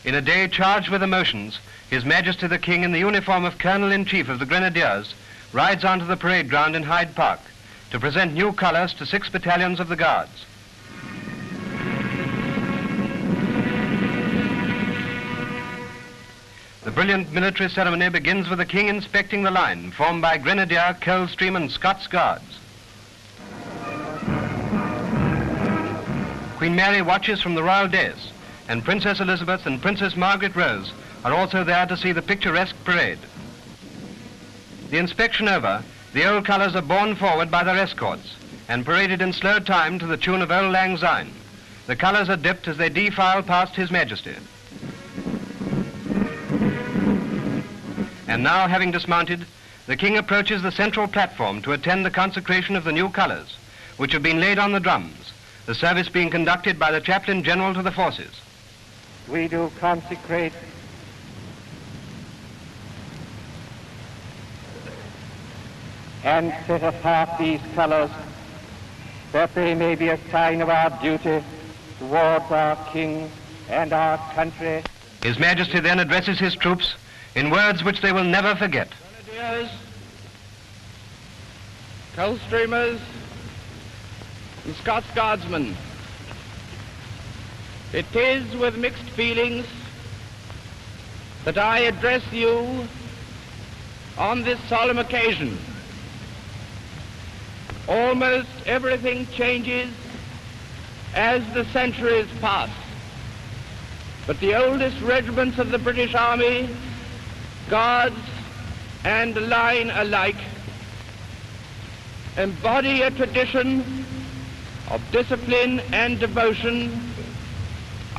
In a day charged with emotions, His Majesty the King, in the uniform of Colonel-in-Chief of the Grenadiers, rides onto the parade ground in Hyde Park to present new colours to 6 battalions of the Guards. The brilliant military ceremony begins with the King inspecting the line formed by Grenadier, Coldstream and Scots Guards. Queen Mary watches from the royal dais, and Princess Elizabeth and Princess Margaret Rose are also there to see the picturesque parade. The inspection over, the old colours are borne forward by their escorts and paraded in slow time to the tune of Old Lang Syne. The colours are dipped as they defile past His Majesty. And now, having dismounted, the King approaches the central platform to attend the consecration of the new colours, which have been laid on the drums, the service being conducted by the Chaplain General to the forces. We do consecrate and set apart these colours that they may be a sign of our duty towards our King and our country. His Majesty then addresses his troops in words which they will never forget. Grenadiers, Coldstreamers, and Scots Guardsmen, it is with mixed feelings that I address you on this solemn occasion. Almost everything changes as the centuries pass, but the oldest regiments of the British Army, Guards and line alike, embody a tradition of discipline and devotion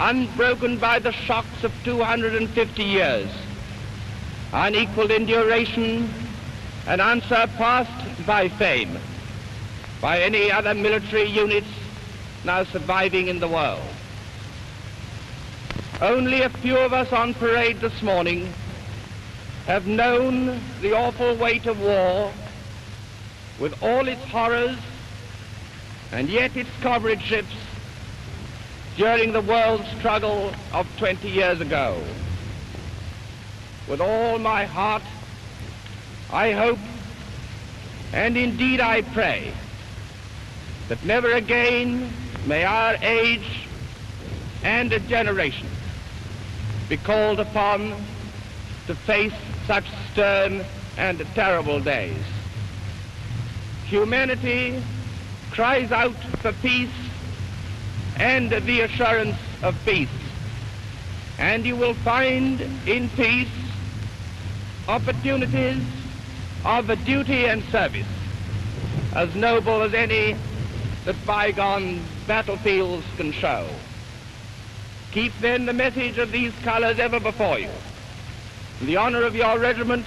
unbroken by the shocks of 250 years, unequaled in duration and unsurpassed by fame by any other military units now surviving in the world. Only a few of us on parade this morning have known the awful weight of war with all its horrors and yet its comradeships during the world struggle of 20 years ago. With all my heart, I hope, and indeed I pray, that never again may our age and a generation be called upon to face such stern and terrible days. Humanity cries out for peace and the assurance of peace, and you will find in peace opportunities of a duty and service as noble as any that bygone battlefields can show. Keep then the message of these colors ever before you. The honor of your regiment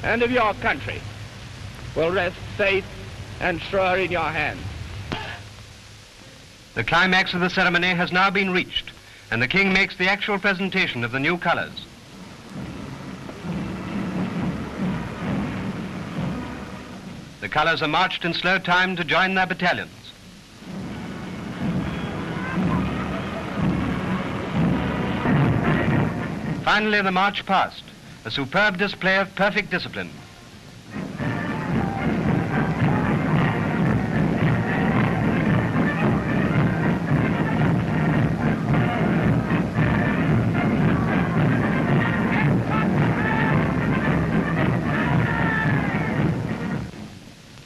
and of your country will rest safe and sure in your hands. The climax of the ceremony has now been reached, and the King makes the actual presentation of the new colors. The colors are marched in slow time to join their battalions. Finally, the march passed, a superb display of perfect discipline.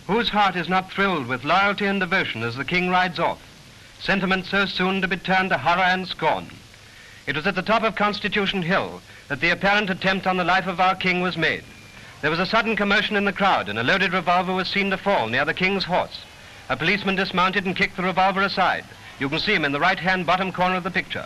Whose heart is not thrilled with loyalty and devotion as the King rides off, sentiment so soon to be turned to horror and scorn? It was at the top of Constitution Hill that the apparent attempt on the life of our King was made. There was a sudden commotion in the crowd, and a loaded revolver was seen to fall near the King's horse. A policeman dismounted and kicked the revolver aside. You can see him in the right-hand bottom corner of the picture.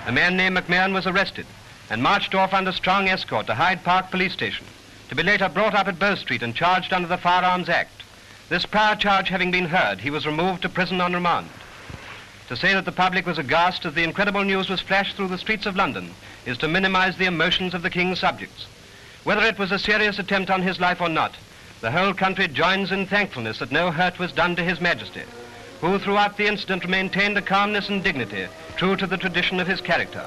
A man named McMahon was arrested and marched off under strong escort to Hyde Park Police Station, to be later brought up at Bow Street and charged under the Firearms Act. This prior charge having been heard, he was removed to prison on remand. To say that the public was aghast as the incredible news was flashed through the streets of London is to minimize the emotions of the King's subjects. Whether it was a serious attempt on his life or not, the whole country joins in thankfulness that no hurt was done to His Majesty, who throughout the incident maintained a calmness and dignity true to the tradition of his character.